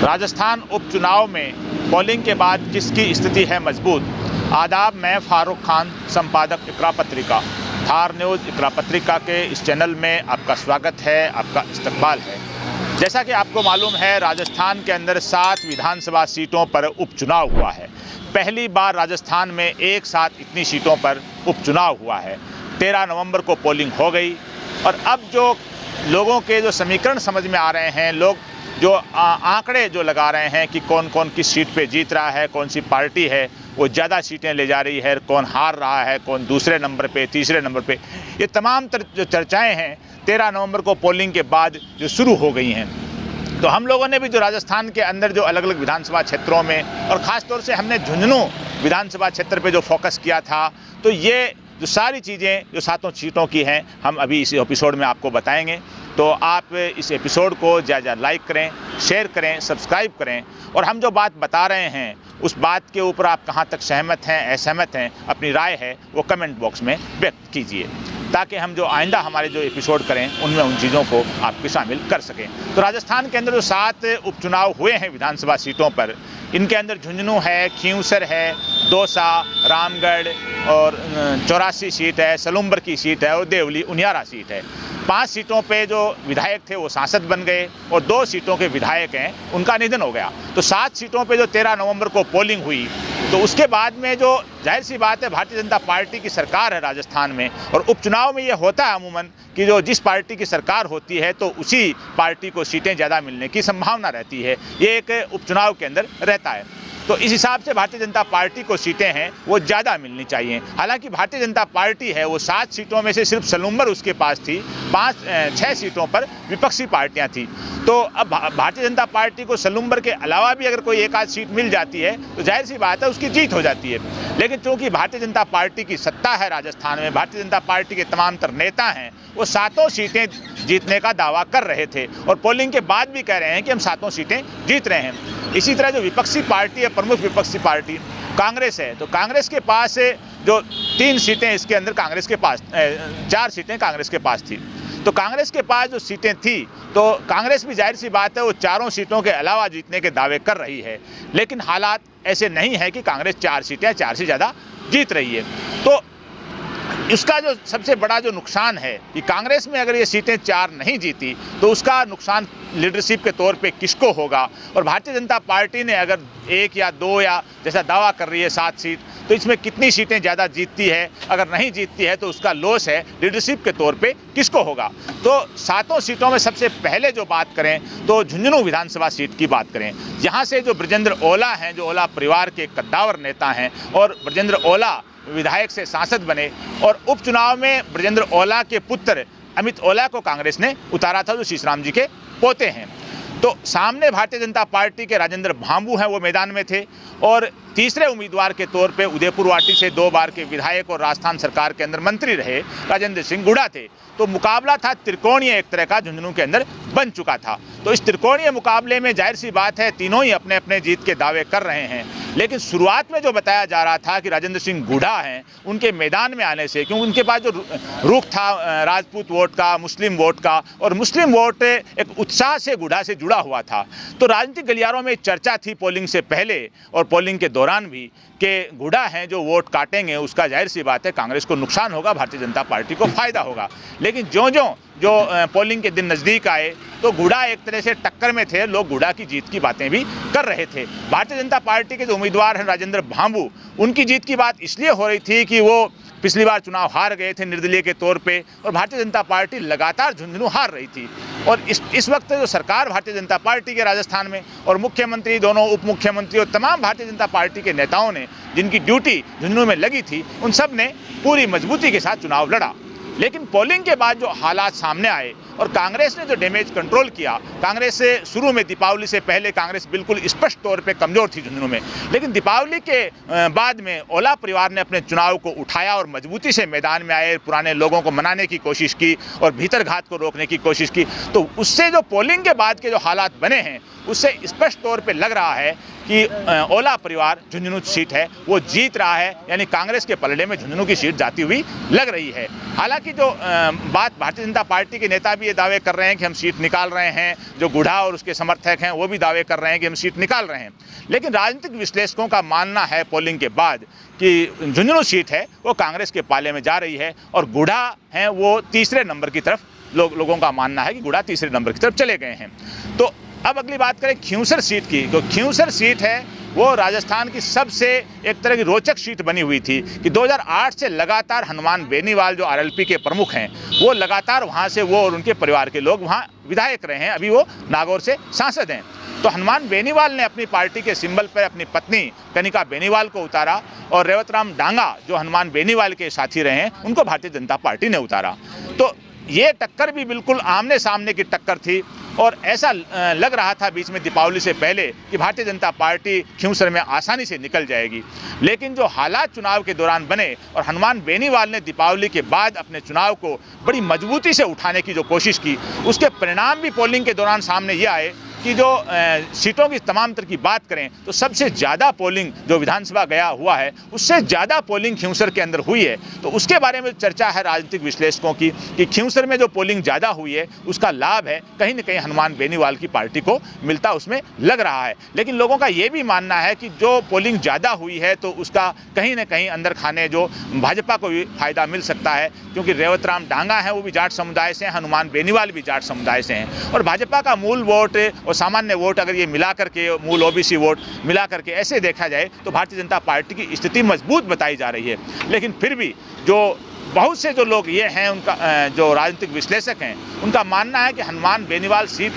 राजस्थान उपचुनाव में पोलिंग के बाद किसकी स्थिति है मजबूत। आदाब, मैं फारूक खान, संपादक इकरा पत्रिका, थार न्यूज़ इकरा पत्रिका के इस चैनल में आपका स्वागत है, आपका इस्तकबाल है। जैसा कि आपको मालूम है, राजस्थान के अंदर 7 विधानसभा सीटों पर उपचुनाव हुआ है। पहली बार राजस्थान में एक साथ इतनी सीटों पर उपचुनाव हुआ है। 13 नवंबर को पोलिंग हो गई और अब जो लोगों के जो समीकरण समझ में आ रहे हैं, लोग जो आंकड़े जो लगा रहे हैं कि कौन कौन किस सीट पे जीत रहा है, कौन सी पार्टी है वो ज़्यादा सीटें ले जा रही है, कौन हार रहा है, कौन दूसरे नंबर पे, तीसरे नंबर पे, ये तमाम जो चर्चाएं हैं 13 नवंबर को पोलिंग के बाद जो शुरू हो गई हैं। तो हम लोगों ने भी जो राजस्थान के अंदर जो अलग अलग विधानसभा क्षेत्रों में और ख़ास तौर से हमने झुंझुनू विधानसभा क्षेत्र पे जो फोकस किया था, तो ये जो सारी चीज़ें जो 7 सीटों की हैं हम अभी इस एपिसोड में आपको बताएंगे। तो आप इस एपिसोड को ज़्यादा लाइक करें, शेयर करें, सब्सक्राइब करें और हम जो बात बता रहे हैं उस बात के ऊपर आप कहाँ तक सहमत हैं, असहमत हैं, अपनी राय है वो कमेंट बॉक्स में व्यक्त कीजिए, ताकि हम जो आइंदा हमारे जो एपिसोड करें उनमें उन चीज़ों को आपके शामिल कर सकें। तो राजस्थान के अंदर जो 7 उपचुनाव हुए हैं विधानसभा सीटों पर, इनके अंदर झुंझुनू है, खींवसर है, दौसा, रामगढ़ और 84 सीट है, सलूम्बर की सीट है और देवली उनियारा सीट है। 5 सीटों पे जो विधायक थे वो सांसद बन गए और 2 सीटों के विधायक हैं उनका निधन हो गया। तो 7 सीटों पे जो 13 नवंबर को पोलिंग हुई, तो उसके बाद में जो जाहिर सी बात है भारतीय जनता पार्टी की सरकार है राजस्थान में, और उपचुनाव में ये होता है अमूमन कि जो जिस पार्टी की सरकार होती है तो उसी पार्टी को सीटें ज़्यादा मिलने की संभावना रहती है। ये एक उपचुनाव के अंदर रहता है। तो इस हिसाब से भारतीय जनता पार्टी को सीटें हैं वो ज़्यादा मिलनी चाहिए। हालांकि भारतीय जनता पार्टी है वो 7 सीटों में से सिर्फ सलूम्बर उसके पास थी, 6 सीटों पर विपक्षी पार्टियां थी। तो अब भारतीय जनता पार्टी को सलूम्बर के अलावा भी अगर कोई एक आध सीट मिल जाती है तो जाहिर सी बात है उसकी जीत हो जाती है। लेकिन चूँकि भारतीय जनता पार्टी की सत्ता है राजस्थान में, भारतीय जनता पार्टी के तमाम तर नेता हैं वो 7 सीटें जीतने का दावा कर रहे थे और पोलिंग के बाद भी कह रहे हैं कि हम 7 सीटें जीत रहे हैं। इसी तरह जो विपक्षी पार्टी है, प्रमुख विपक्षी पार्टी कांग्रेस है, तो कांग्रेस के पास जो 3 सीटें इसके अंदर कांग्रेस के पास 4 सीटें कांग्रेस के पास थी। तो कांग्रेस के पास जो सीटें थी तो कांग्रेस भी जाहिर सी बात है वो 4 सीटों के अलावा जीतने के दावे कर रही है। लेकिन हालात ऐसे नहीं है कि कांग्रेस 4 सीटें 4 से ज़्यादा जीत रही है। तो इसका जो सबसे बड़ा जो नुकसान है कि कांग्रेस में अगर ये सीटें 4 नहीं जीती तो उसका नुकसान लीडरशिप के तौर पे किसको होगा। और भारतीय जनता पार्टी ने अगर 1 या 2 या जैसा दावा कर रही है 7 सीट, तो इसमें कितनी सीटें ज़्यादा जीतती है, अगर नहीं जीतती है तो उसका लॉस है लीडरशिप के तौर पे किसको होगा। तो 7 सीटों में सबसे पहले जो बात करें तो झुंझुनू विधानसभा सीट की बात करें। यहाँ से जो ब्रजेंद्र ओला हैं, जो ओला परिवार के कद्दावर नेता हैं और ब्रजेंद्र ओला विधायक से सांसद बने, और उपचुनाव में ब्रजेंद्र ओला के पुत्र अमित ओला को कांग्रेस ने उतारा था, जो शीशराम जी के पोते हैं। तो सामने भारतीय जनता पार्टी के राजेंद्र भांबू हैं, वो मैदान में थे, और तीसरे उम्मीदवार के तौर पे उदयपुर वाटी से 2 बार के विधायक और राजस्थान सरकार के अंदर मंत्री रहे राजेंद्र सिंह गुड़ा थे। तो मुकाबला था त्रिकोणीय एक तरह का, झुंझुनू के अंदर बन चुका था। तो इस त्रिकोणीय मुकाबले में जाहिर सी बात है तीनों ही अपने अपने जीत के दावे कर रहे हैं। लेकिन शुरुआत में जो बताया जा रहा था कि राजेंद्र सिंह गुड़ा हैं, उनके मैदान में आने से, क्योंकि उनके पास जो रुख था राजपूत वोट का, मुस्लिम वोट का, और मुस्लिम वोट एक उत्साह से गुड़ा से जुड़ा हुआ था। तो राजनीतिक गलियारों में चर्चा थी पोलिंग से पहले और पोलिंग के दौरान भी कि गुड़ा हैं जो वोट काटेंगे उसका जाहिर सी बात है कांग्रेस को नुकसान होगा, भारतीय जनता पार्टी को फायदा होगा। लेकिन जो पोलिंग के दिन नज़दीक आए तो गुड़ा एक तरह से टक्कर में थे, लोग गुड़ा की जीत की बातें भी कर रहे थे। भारतीय जनता पार्टी के जो उम्मीदवार हैं राजेंद्र भांबू, उनकी जीत की बात इसलिए हो रही थी कि वो पिछली बार चुनाव हार गए थे निर्दलीय के तौर पे, और भारतीय जनता पार्टी लगातार झुंझुनू हार रही थी। और इस वक्त जो सरकार भारतीय जनता पार्टी के राजस्थान में, और मुख्यमंत्री, दोनों उप मुख्यमंत्री और तमाम भारतीय जनता पार्टी के नेताओं ने जिनकी ड्यूटी झुंझुनू में लगी थी, उन सब ने पूरी मजबूती के साथ चुनाव लड़ा। लेकिन पोलिंग के बाद जो हालात सामने आए और कांग्रेस ने जो डैमेज कंट्रोल किया, कांग्रेस से शुरू में दीपावली से पहले कांग्रेस बिल्कुल स्पष्ट तौर पे कमज़ोर थी झुंझुनू में, लेकिन दीपावली के बाद में ओला परिवार ने अपने चुनाव को उठाया और मजबूती से मैदान में आए, पुराने लोगों को मनाने की कोशिश की और भीतरघात को रोकने की कोशिश की। तो उससे जो पोलिंग के बाद के जो हालात बने हैं उससे स्पष्ट तौर पे लग रहा है कि ओला परिवार झुंझुनू सीट है वो जीत रहा है, यानी कांग्रेस के पलड़े में झुंझुनू की सीट जाती हुई लग रही है। हालांकि जो बात भारतीय जनता पार्टी के नेता भी भी ये दावे कर रहे हैं कि हम सीट निकाल रहे हैं, जो गुढ़ा और उसके समर्थक हैं वो भी दावे कर रहे हैं कि हम सीट निकाल रहे हैं। लेकिन राजनीतिक विश्लेषकों का मानना है पोलिंग के बाद कि झुंझुनू सीट है वो कांग्रेस के पाले में जा रही है और गुढ़ा हैं वो तीसरे नंबर की तरफ, लोगों का मानना है कि गुढ़ा तीसरे नंबर की तरफ चले गए हैं। तो अब अगली बात करें खींवसर सीट की, तो खींवसर सीट है वो राजस्थान की सबसे एक तरह की रोचक सीट बनी हुई थी कि 2008 से लगातार हनुमान बेनीवाल जो आरएलपी के प्रमुख हैं वो लगातार वहाँ से वो और उनके परिवार के लोग वहाँ विधायक रहे हैं, अभी वो नागौर से सांसद हैं। तो हनुमान बेनीवाल ने अपनी पार्टी के सिंबल पर अपनी पत्नी कनिका बेनीवाल को उतारा और रेवतराम डांगा जो हनुमान बेनीवाल के साथी रहे हैं उनको भारतीय जनता पार्टी ने उतारा। तो ये टक्कर भी बिल्कुल आमने सामने की टक्कर थी और ऐसा लग रहा था बीच में दीपावली से पहले कि भारतीय जनता पार्टी खींवसर में आसानी से निकल जाएगी। लेकिन जो हालात चुनाव के दौरान बने और हनुमान बेनीवाल ने दीपावली के बाद अपने चुनाव को बड़ी मजबूती से उठाने की जो कोशिश की, उसके परिणाम भी पोलिंग के दौरान सामने ये आए कि जो सीटों की तमाम तरह की बात करें तो सबसे ज़्यादा पोलिंग जो विधानसभा गया हुआ है उससे ज़्यादा पोलिंग खींवसर के अंदर हुई है। तो उसके बारे में चर्चा है राजनीतिक विश्लेषकों की कि खींवसर में जो पोलिंग ज़्यादा हुई है उसका लाभ है कहीं न कहीं हनुमान बेनीवाल की पार्टी को मिलता उसमें लग रहा है। लेकिन लोगों का ये भी मानना है कि जो पोलिंग ज़्यादा हुई है तो उसका कहीं न कहीं अंदर खाने जो भाजपा को भी फायदा मिल सकता है, क्योंकि रेवतराम डांगा है वो भी जाट समुदाय से हैं, हनुमान बेनीवाल भी जाट समुदाय से हैं और भाजपा का मूल वोट और सामान्य वोट अगर ये मिला करके मूल ओबीसी वोट मिला करके ऐसे देखा जाए तो भारतीय जनता पार्टी की स्थिति मजबूत बताई जा रही है। लेकिन फिर भी जो बहुत से जो लोग ये हैं उनका जो राजनीतिक विश्लेषक हैं उनका मानना है कि हनुमान बेनीवाल सीट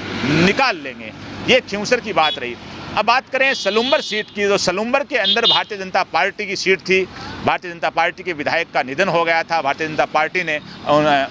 निकाल लेंगे। ये खींवसर की बात रही। अब बात करें सलुम्बर सीट की, तो सलुम्बर के अंदर भारतीय जनता पार्टी की सीट थी। भारतीय जनता पार्टी के विधायक का निधन हो गया था, भारतीय जनता पार्टी ने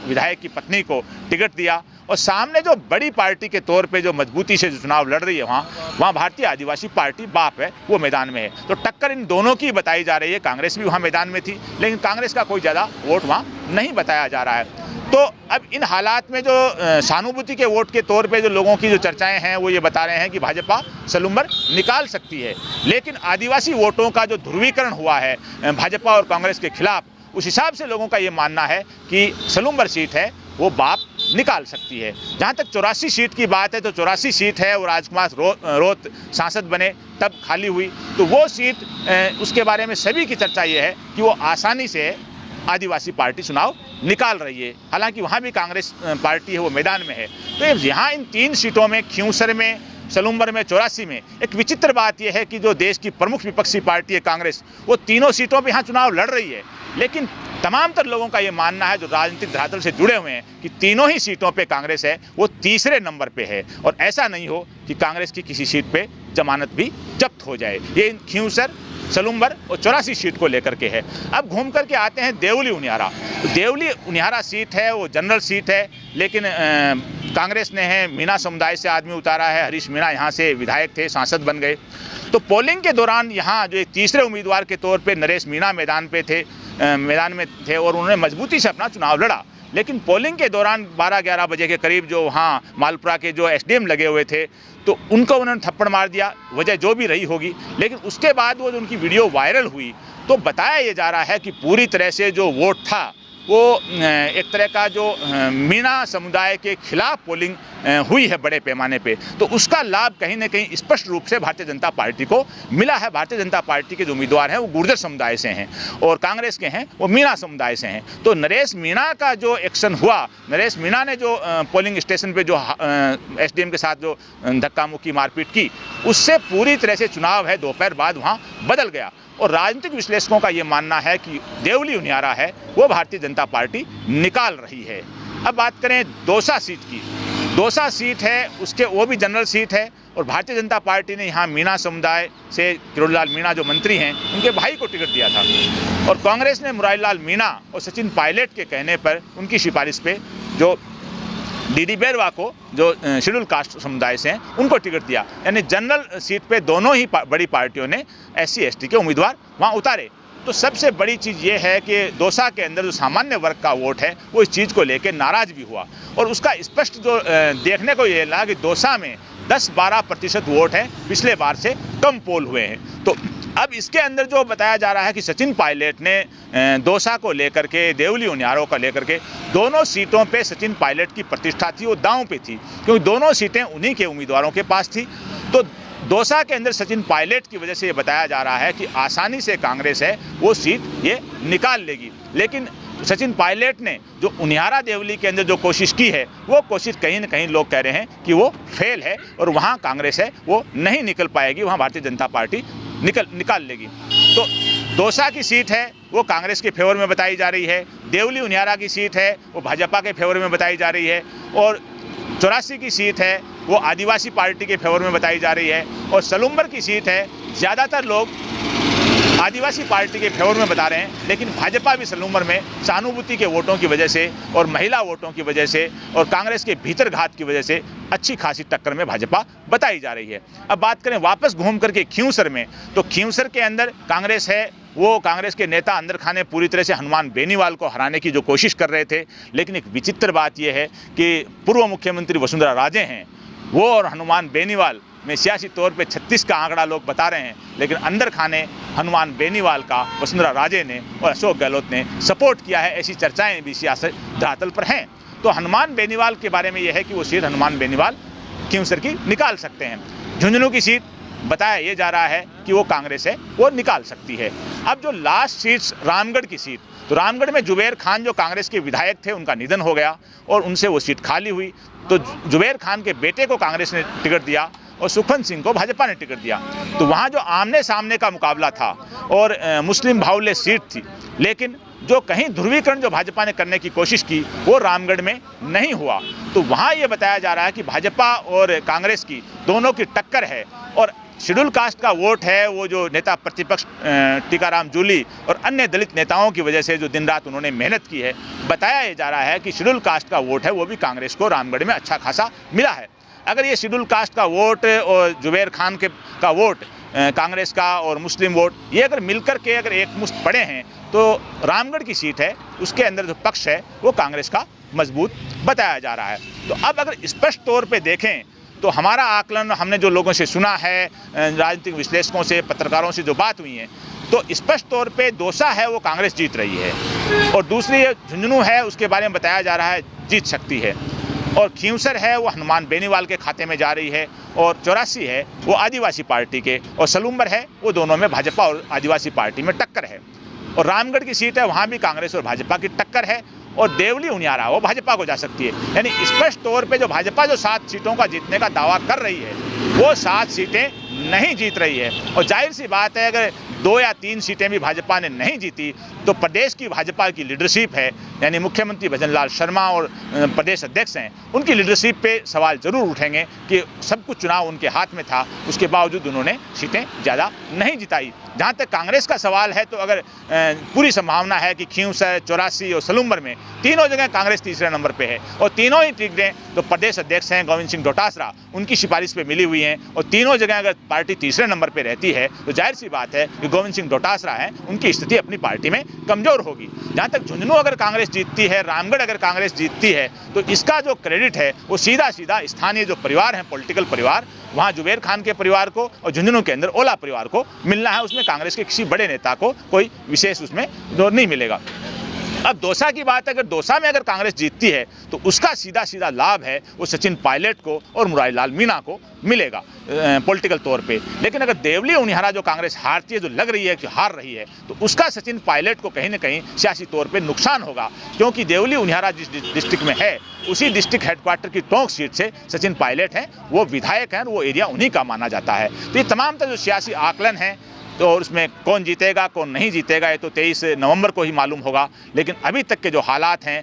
विधायक की पत्नी को टिकट दिया और सामने जो बड़ी पार्टी के तौर पे जो मजबूती से जो चुनाव लड़ रही है वहाँ भारतीय आदिवासी पार्टी बाप है वो मैदान में है। तो टक्कर इन दोनों की बताई जा रही है। कांग्रेस भी वहाँ मैदान में थी लेकिन कांग्रेस का कोई ज़्यादा वोट वहाँ नहीं बताया जा रहा है। तो अब इन हालात में जो सहानुभूति के वोट के तौर पे जो लोगों की जो चर्चाएं हैं वो ये बता रहे हैं कि भाजपा सलुम्बर निकाल सकती है। लेकिन आदिवासी वोटों का जो ध्रुवीकरण हुआ है भाजपा और कांग्रेस के खिलाफ, उस हिसाब से लोगों का ये मानना है कि सलुम्बर सीट है वो बाप निकाल सकती है। जहाँ तक 84 सीट की बात है तो 84 सीट है वो राजकुमार रोत सांसद बने तब खाली हुई, तो वो सीट उसके बारे में सभी की चर्चा ये है कि वो आसानी से आदिवासी पार्टी चुनाव निकाल रही है। हालांकि वहाँ भी कांग्रेस पार्टी है वो मैदान में है। तो यहाँ इन 3 सीटों में खींवसर में, सलुम्बर में, 84 में एक विचित्र बात यह है कि जो देश की प्रमुख विपक्षी पार्टी है कांग्रेस, वो तीनों सीटों पे यहाँ चुनाव लड़ रही है। लेकिन तमाम तर लोगों का ये मानना है जो राजनीतिक धरातल से जुड़े हुए हैं कि तीनों ही सीटों पे कांग्रेस है वो तीसरे नंबर पे है और ऐसा नहीं हो कि कांग्रेस की किसी सीट पे जमानत भी जब्त हो जाए। ये खींवसर, सलुम्बर और 84 सीट को लेकर के है। अब घूम करके आते हैं देवली उनियारा। तो देवली उनियारा सीट है वो जनरल सीट है, लेकिन कांग्रेस ने है मीणा समुदाय से आदमी उतारा है। हरीश मीणा यहाँ से विधायक थे, सांसद बन गए। तो पोलिंग के दौरान यहाँ जो एक तीसरे उम्मीदवार के तौर पे नरेश मीणा मैदान में थे और उन्होंने मजबूती से अपना चुनाव लड़ा। लेकिन पोलिंग के दौरान 12-11 बजे के करीब जो वहाँ मालपुरा के जो एसडीएम लगे हुए थे तो उनको उन्होंने थप्पड़ मार दिया, वजह जो भी रही होगी। लेकिन उसके बाद वो जो उनकी वीडियो वायरल हुई तो बताया ये जा रहा है कि पूरी तरह से जो वोट था वो एक तरह का जो मीणा समुदाय के खिलाफ पोलिंग हुई है बड़े पैमाने पे, तो उसका लाभ कहीं ना कहीं स्पष्ट रूप से भारतीय जनता पार्टी को मिला है। भारतीय जनता पार्टी के जो उम्मीदवार हैं वो गुर्जर समुदाय से हैं और कांग्रेस के हैं वो मीणा समुदाय से हैं। तो नरेश मीणा का जो एक्शन हुआ, नरेश मीणा ने जो पोलिंग स्टेशन पे जो एसडीएम के साथ जो धक्का मुक्की मारपीट की, उससे पूरी तरह से चुनाव है दोपहर बाद वहाँ बदल गया। और राजनीतिक विश्लेषकों का ये मानना है कि देवली उनियारा है वो भारतीय जनता पार्टी निकाल रही है। अब बात करें दौसा सीट की। दौसा सीट है उसके वो भी जनरल सीट है और भारतीय जनता पार्टी ने यहाँ मीणा समुदाय से किरोड़ीलाल मीणा जो मंत्री हैं उनके भाई को टिकट दिया था और कांग्रेस ने मुरारीलाल मीणा और सचिन पायलट के कहने पर उनकी सिफारिश पे जो डीडी बेरवा को जो शेड्यूल कास्ट समुदाय से हैं उनको टिकट दिया। यानी जनरल सीट पे दोनों ही बड़ी पार्टियों ने SC ST के उम्मीदवार वहाँ उतारे। तो सबसे बड़ी चीज़ ये है कि दौसा के अंदर जो सामान्य वर्ग का वोट है वो इस चीज़ को लेकर नाराज़ भी हुआ और उसका स्पष्ट जो देखने को ये लगा कि दौसा में 10-12% वोट हैं पिछले बार से कम पोल हुए हैं। तो अब इसके अंदर जो बताया जा रहा है कि सचिन पायलट ने दौसा को लेकर के, देवली उनियारा को लेकर के, दोनों सीटों पे सचिन पायलट की प्रतिष्ठा थी, वो दांव पे थी, क्योंकि दोनों सीटें उन्हीं के उम्मीदवारों के पास थी। तो दौसा के अंदर सचिन पायलट की वजह से ये बताया जा रहा है कि आसानी से कांग्रेस है वो सीट ये निकाल लेगी। लेकिन सचिन पायलट ने जो उनियारा देवली के अंदर जो कोशिश की है, वो कोशिश कहीं ना कहीं लोग कह रहे हैं कि वो फेल है और वहाँ कांग्रेस है वो नहीं निकल पाएगी, वहाँ भारतीय जनता पार्टी निकाल लेगी। तो दौसा की सीट है वो कांग्रेस के फेवर में बताई जा रही है, देवली उनियारा की सीट है वो भाजपा के फेवर में बताई जा रही है, और 84 की सीट है वो आदिवासी पार्टी के फेवर में बताई जा रही है, और सलूम्बर की सीट है ज़्यादातर लोग आदिवासी पार्टी के फेवर में बता रहे हैं। लेकिन भाजपा भी सलूम्बर में सहानुभूति के वोटों की वजह से और महिला वोटों की वजह से और कांग्रेस के भीतर घात की वजह से अच्छी खासी टक्कर में भाजपा बताई जा रही है। अब बात करें वापस घूम करके खींवसर में, तो खींवसर के अंदर कांग्रेस है वो कांग्रेस के नेता अंदर खाने पूरी तरह से हनुमान बेनीवाल को हराने की जो कोशिश कर रहे थे। लेकिन एक विचित्र बात यह है कि पूर्व मुख्यमंत्री वसुंधरा राजे हैं वो और हनुमान बेनीवाल में सियासी तौर पे 36 का आंकड़ा लोग बता रहे हैं, लेकिन अंदर खाने हनुमान बेनीवाल का वसुंधरा राजे ने और अशोक गहलोत ने सपोर्ट किया है, ऐसी चर्चाएं भी सियासत धरातल पर हैं। तो हनुमान बेनीवाल के बारे में यह है कि वो सीट हनुमान बेनीवाल खींवसर की निकाल सकते हैं। झुंझुनू की सीट बताया ये जा रहा है कि वो कांग्रेस है वो निकाल सकती है। अब जो लास्ट सीट रामगढ़ की सीट, तो रामगढ़ में जुबैर खान जो कांग्रेस के विधायक थे उनका निधन हो गया और उनसे वो सीट खाली हुई। तो जुबैर खान के बेटे को कांग्रेस ने टिकट दिया और सुखवंत सिंह को भाजपा ने टिकट दिया। तो वहाँ जो आमने सामने का मुकाबला था और मुस्लिम बाहुल्य सीट थी, लेकिन जो कहीं ध्रुवीकरण जो भाजपा ने करने की कोशिश की वो रामगढ़ में नहीं हुआ। तो वहाँ ये बताया जा रहा है कि भाजपा और कांग्रेस की दोनों की टक्कर है, और शेड्यूल कास्ट का वोट है वो जो नेता प्रतिपक्ष टीकाराम जूली और अन्य दलित नेताओं की वजह से जो दिन रात उन्होंने मेहनत की है, बताया जा रहा है कि शेड्यूल कास्ट का वोट है वो भी कांग्रेस को रामगढ़ में अच्छा खासा मिला है। अगर ये शेड्यूल कास्ट का वोट और जुबैर खान का वोट कांग्रेस का और मुस्लिम वोट ये अगर मिलकर के अगर एक मुश्त पड़े हैं, तो रामगढ़ की सीट है उसके अंदर जो पक्ष है वो कांग्रेस का मजबूत बताया जा रहा है। तो अब अगर स्पष्ट तौर पे देखें तो हमारा आकलन, हमने जो लोगों से सुना है, राजनीतिक विश्लेषकों से, पत्रकारों से जो बात हुई है, तो स्पष्ट तौर पे दौसा है वो कांग्रेस जीत रही है, और दूसरी झुंझुनू है उसके बारे में बताया जा रहा है जीत सकती है, और खींवसर है वो हनुमान बेनीवाल के खाते में जा रही है, और 84 है वो आदिवासी पार्टी के, और सलूम्बर है वो दोनों में भाजपा और आदिवासी पार्टी में टक्कर है, और रामगढ़ की सीट है वहाँ भी कांग्रेस और भाजपा की टक्कर है, और देवली उनियारा वो भाजपा को जा सकती है। यानी स्पष्ट तौर पे जो भाजपा जो 7 सीटों का जीतने का दावा कर रही है वो 7 सीटें नहीं जीत रही है, और जाहिर सी बात है अगर 2 या 3 सीटें भी भाजपा ने नहीं जीती तो प्रदेश की भाजपा की लीडरशिप है, यानी मुख्यमंत्री भजन लाल शर्मा और प्रदेश अध्यक्ष हैं, उनकी लीडरशिप पे सवाल जरूर उठेंगे कि सब कुछ चुनाव उनके हाथ में था, उसके बावजूद उन्होंने सीटें ज़्यादा नहीं जिताई। जहाँ तक कांग्रेस का सवाल है तो अगर पूरी संभावना है कि खींवसर, 84 और सलूम्बर में तीनों जगह कांग्रेस तीसरे नंबर पे है, और तीनों ही टिकटें तो प्रदेश अध्यक्ष हैं गोविंद सिंह डोटासरा उनकी सिफारिश पे मिली हुई हैं, और तीनों जगह अगर पार्टी तीसरे नंबर पे रहती है तो जाहिर सी बात है कि गोविंद सिंह डोटासरा हैं उनकी स्थिति अपनी पार्टी में कमजोर होगी। जहाँ तक झुंझुनू अगर कांग्रेस जीतती है, रामगढ़ अगर कांग्रेस जीतती है, तो इसका जो क्रेडिट है वो सीधा सीधा स्थानीय जो परिवार हैं, पॉलिटिकल परिवार, वहाँ जुबैर खान के परिवार को और झुंझुनू के अंदर ओला परिवार को मिलना है। उसमें कांग्रेस के किसी बड़े नेता को कोई विशेष उसमें जोर नहीं मिलेगा। अब दौसा की बात है, अगर दौसा में अगर कांग्रेस जीतती है तो उसका सीधा सीधा लाभ है वो सचिन पायलट को और मुरारी लाल मीणा को मिलेगा पॉलिटिकल तौर पे। लेकिन अगर देवली उनियारा जो कांग्रेस हारती है, जो लग रही है कि हार रही है, तो उसका सचिन पायलट को कहीं ना कहीं सियासी तौर पे नुकसान होगा, क्योंकि देवली उनियारा जिस डिस्ट्रिक्ट में है उसी डिस्ट्रिक्ट हेडक्वार्टर की टोंक सीट से सचिन पायलट हैं, वो विधायक हैं, वो एरिया उन्हीं का माना जाता है। तो ये तमाम जो सियासी आकलन हैं, तो और उसमें कौन जीतेगा कौन नहीं जीतेगा ये तो 23 नवंबर को ही मालूम होगा। लेकिन अभी तक के जो हालात हैं,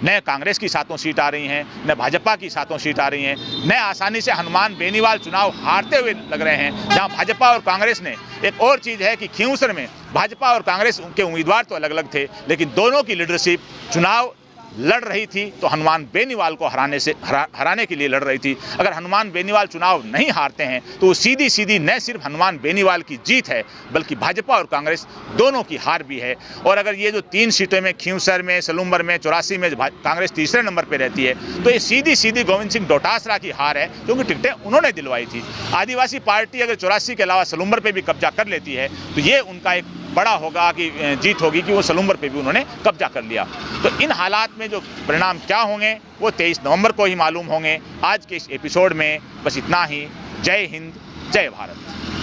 न कांग्रेस की 7 सीट आ रही हैं, न भाजपा की 7 सीट आ रही हैं, न आसानी से हनुमान बेनीवाल चुनाव हारते हुए लग रहे हैं। जहां भाजपा और कांग्रेस ने, एक और चीज़ है कि खींवसर में भाजपा और कांग्रेस उनके उम्मीदवार तो अलग अलग थे, लेकिन दोनों की लीडरशिप चुनाव लड़ रही थी तो हनुमान बेनीवाल को हराने के लिए लड़ रही थी। अगर हनुमान बेनीवाल चुनाव नहीं हारते हैं तो वो सीधी सीधी न सिर्फ हनुमान बेनीवाल की जीत है बल्कि भाजपा और कांग्रेस दोनों की हार भी है। और अगर ये जो 3 सीटों में खींवसर में, सलूम्बर में, 84 में कांग्रेस तीसरे नंबर पर रहती है तो ये सीधी सीधी गोविंद सिंह डोटासरा की हार है, क्योंकि टिकटें उन्होंने दिलवाई थी। आदिवासी पार्टी अगर 84 के अलावा सलूम्बर पर भी कब्जा कर लेती है तो ये उनका एक बड़ा होगा कि जीत होगी कि वो सलूम्बर पे भी उन्होंने कब्जा कर लिया। तो इन हालात में जो परिणाम क्या होंगे वो 23 नवंबर को ही मालूम होंगे। आज के इस एपिसोड में बस इतना ही। जय हिंद, जय भारत।